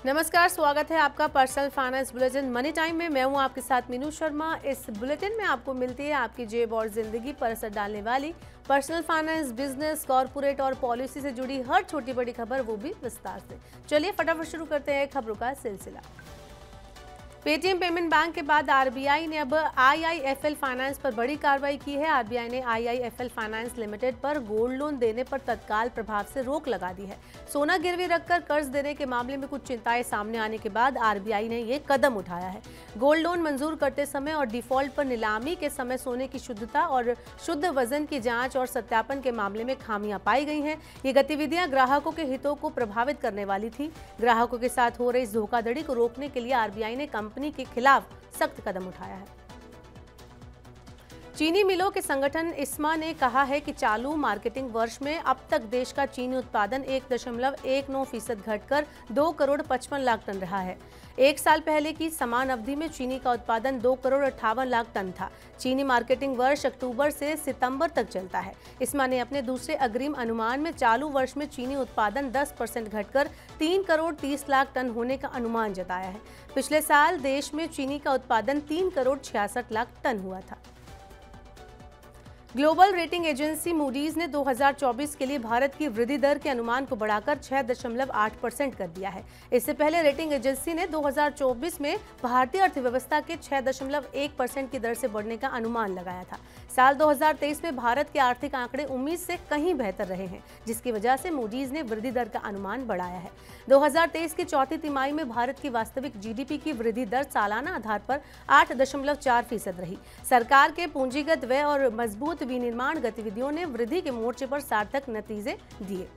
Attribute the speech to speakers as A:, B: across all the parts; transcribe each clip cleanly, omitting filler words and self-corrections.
A: नमस्कार, स्वागत है आपका personal finance bulletin money time में। मैं हूं आपके साथ मीनू शर्मा। इस बुलेटिन में आपको मिलती है आपकी जेब और जिंदगी पर असर डालने वाली पर्सनल फाइनेंस, बिजनेस, कॉर्पोरेट और पॉलिसी से जुड़ी हर छोटी बड़ी खबर, वो भी विस्तार से। चलिए फटाफट शुरू करते हैं खबरों का सिलसिला। पेटीएम पेमेंट बैंक के बाद आरबीआई ने अब आईआईएफएल फाइनेंस पर बड़ी कार्रवाई की है। आरबीआई ने आईआईएफएल फाइनेंस लिमिटेड पर गोल्ड लोन देने पर तत्काल प्रभाव से रोक लगा दी है। सोना गिरवी रखकर कर्ज देने के मामले में कुछ चिंताएं सामने आने के बाद आरबीआई ने ये कदम उठाया है। गोल्ड लोन मंजूर करते समय और डिफॉल्ट पर नीलामी के समय सोने की शुद्धता और शुद्ध वजन की जाँच और सत्यापन के मामले में खामियां पाई गई हैं। ये गतिविधियां ग्राहकों के हितों को प्रभावित करने वाली थी। ग्राहकों के साथ हो रही इस धोखाधड़ी को रोकने के लिए आरबीआई ने कंपनी के खिलाफ सख्त कदम उठाया है। चीनी मिलों के संगठन इस्मा ने कहा है कि चालू मार्केटिंग वर्ष में अब तक देश का चीनी उत्पादन 1.19% घटकर 2 करोड़ 55 लाख टन रहा है। एक साल पहले की समान अवधि में चीनी का उत्पादन 2 करोड़ 58 लाख टन था। चीनी मार्केटिंग वर्ष अक्टूबर से सितंबर तक चलता है। इस्मा ने अपने दूसरे अग्रिम अनुमान में चालू वर्ष में चीनी उत्पादन 10% घटकर 3 करोड़ 30 लाख टन होने का अनुमान जताया है। पिछले साल देश में चीनी का उत्पादन 3 करोड़ 66 लाख टन हुआ था। ग्लोबल रेटिंग एजेंसी मूडीज ने 2024 के लिए भारत की वृद्धि दर के अनुमान को बढ़ाकर 6.8% कर दिया है। इससे पहले रेटिंग एजेंसी ने 2024 में भारतीय अर्थव्यवस्था के 6.1% की दर से बढ़ने का अनुमान लगाया था। साल 2023 में भारत के आर्थिक आंकड़े उम्मीद से कहीं बेहतर रहे हैं, जिसकी वजह से मूडीज ने वृद्धि दर का अनुमान बढ़ाया है। 2023 की चौथी तिमाही में भारत की वास्तविक जीडीपी की वृद्धि दर सालाना आधार पर 8.4% रही। सरकार के पूंजीगत व्यय और मजबूत विनिर्माण गतिविधियों ने वृद्धि के मोर्चे पर सार्थक नतीजे दिए।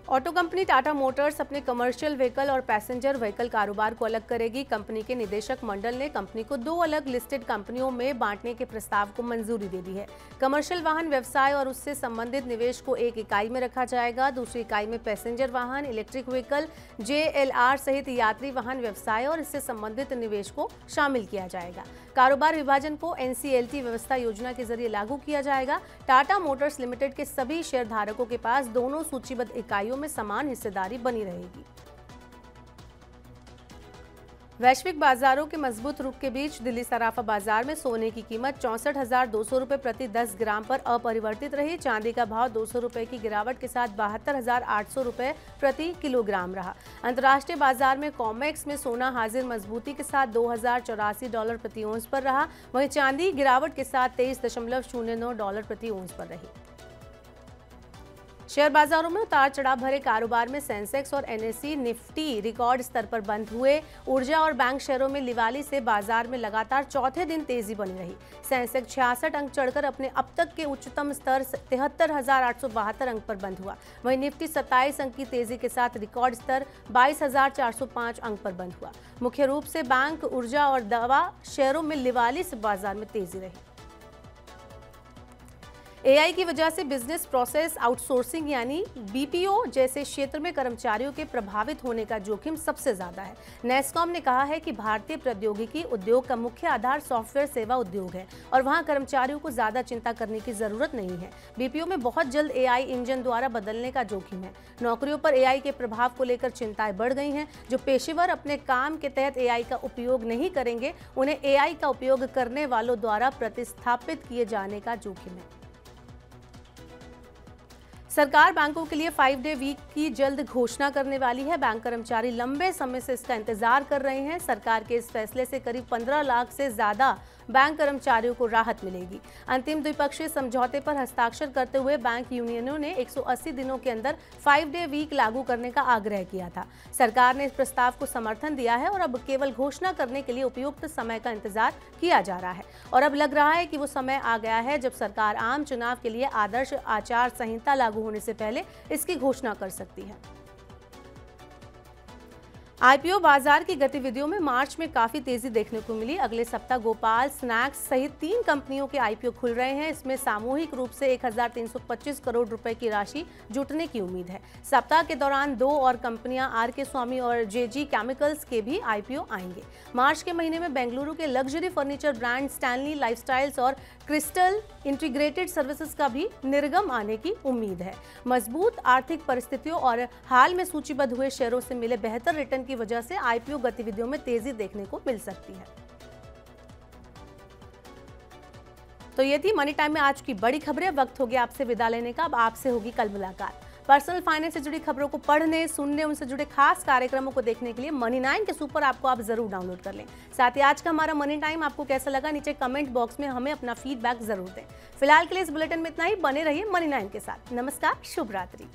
A: ऑटो कंपनी टाटा मोटर्स अपने कमर्शियल व्हीकल और पैसेंजर व्हीकल कारोबार को अलग करेगी। कंपनी के निदेशक मंडल ने कंपनी को 2 अलग लिस्टेड कंपनियों में बांटने के प्रस्ताव को मंजूरी दे दी है। कमर्शियल वाहन व्यवसाय और उससे संबंधित निवेश को एक इकाई में रखा जाएगा। दूसरी इकाई में पैसेंजर वाहन, इलेक्ट्रिक व्हीकल, जेएलआर सहित यात्री वाहन व्यवसाय और इससे संबंधित निवेश को शामिल किया जाएगा। कारोबार विभाजन को एनसीएलटी व्यवस्था योजना के जरिए लागू किया जाएगा। टाटा मोटर्स लिमिटेड के सभी शेयरधारकों के पास दोनों सूचीबद्ध इकाइयों में समान हिस्सेदारी बनी रहेगी। वैश्विक बाजारों के मजबूत रुख के बीच दिल्ली सराफा बाजार में सोने की कीमत 64,200 रुपये प्रति 10 ग्राम पर अपरिवर्तित रही। चांदी का भाव 200 रुपये की गिरावट के साथ 72,800 रुपये प्रति किलोग्राम रहा। अंतर्राष्ट्रीय बाजार में कॉमेक्स में सोना हाजिर मजबूती के साथ $2,084 प्रति औंस पर रहा। वहीं चांदी गिरावट के साथ $23.09 प्रति औंस पर रही। शेयर बाजारों में उतार चढ़ाव भरे कारोबार में सेंसेक्स और एनएसई निफ्टी रिकॉर्ड स्तर पर बंद हुए। ऊर्जा और बैंक शेयरों में लिवाली से बाजार में लगातार चौथे दिन तेजी बनी रही। सेंसेक्स 66 अंक चढ़कर अपने अब तक के उच्चतम स्तर 73,872 अंक पर बंद हुआ। वहीं निफ्टी 27 अंक की तेजी के साथ रिकॉर्ड स्तर 22,405 अंक पर बंद हुआ। मुख्य रूप से बैंक, ऊर्जा और दवा शेयरों में लिवाली से बाजार में तेजी रही। एआई की वजह से बिजनेस प्रोसेस आउटसोर्सिंग यानी बीपीओ जैसे क्षेत्र में कर्मचारियों के प्रभावित होने का जोखिम सबसे ज्यादा है। नेस्कॉम ने कहा है कि भारतीय प्रौद्योगिकी उद्योग का मुख्य आधार सॉफ्टवेयर सेवा उद्योग है और वहां कर्मचारियों को ज्यादा चिंता करने की जरूरत नहीं है। बीपीओ में बहुत जल्द एआई इंजन द्वारा बदलने का जोखिम है। नौकरियों पर एआई के प्रभाव को लेकर चिंताएं बढ़ गई हैं। जो पेशेवर अपने काम के तहत एआई का उपयोग नहीं करेंगे, उन्हें एआई का उपयोग करने वालों द्वारा प्रतिस्थापित किए जाने का जोखिम है। सरकार बैंकों के लिए 5 डे वीक की जल्द घोषणा करने वाली है। बैंक कर्मचारी लंबे समय से इसका इंतजार कर रहे हैं। सरकार के इस फैसले से करीब 15 लाख से ज्यादा बैंक कर्मचारियों को राहत मिलेगी। अंतिम द्विपक्षीय समझौते पर हस्ताक्षर करते हुए बैंक यूनियनों ने 180 दिनों के अंदर 5 डे वीक लागू करने का आग्रह किया था। सरकार ने इस प्रस्ताव को समर्थन दिया है और अब केवल घोषणा करने के लिए उपयुक्त समय का इंतजार किया जा रहा है। और अब लग रहा है कि वो समय आ गया है जब सरकार आम चुनाव के लिए आदर्श आचार संहिता लागू होने से पहले इसकी घोषणा कर सकती है। आईपीओ बाजार की गतिविधियों में मार्च में काफी तेजी देखने को मिली। अगले सप्ताह गोपाल स्नैक्स सहित 3 कंपनियों के आईपीओ खुल रहे हैं। इसमें सामूहिक रूप से 1325 करोड़ रुपए की राशि जुटने की उम्मीद है। सप्ताह के दौरान 2 और कंपनियां आरके स्वामी और जेजी केमिकल्स के भी आईपीओ आएंगे। मार्च के महीने में बेंगलुरु के luxury furniture brand Stanley lifestyles और क्रिस्टल इंटीग्रेटेड सर्विसेज का भी निर्गम आने की उम्मीद है। मजबूत आर्थिक परिस्थितियों और हाल में सूचीबद्ध हुए शेयरों से मिले बेहतर रिटर्न की वजह से आईपीओ गतिविधियों में तेजी देखने को मिल सकती है। तो ये थी मनी टाइम में आज की बड़ी खबरें। वक्त हो गया आपसे विदा लेने का। अब आपसे होगी कल मुलाकात। पर्सनल फाइनेंस से जुड़ी खबरों को पढ़ने, सुनने, उनसे जुड़े खास कार्यक्रमों को देखने के लिए मनी 9 के सुपर ऐप को आप जरूर डाउनलोड कर लें। साथ ही आज का हमारा मनी टाइम आपको कैसा लगा, नीचे कमेंट बॉक्स में हमें अपना फीडबैक जरूर दें। फिलहाल के लिए इस बुलेटिन में इतना ही। बने रहिए मनी 9 के साथ। नमस्कार, शुभ रात्रि।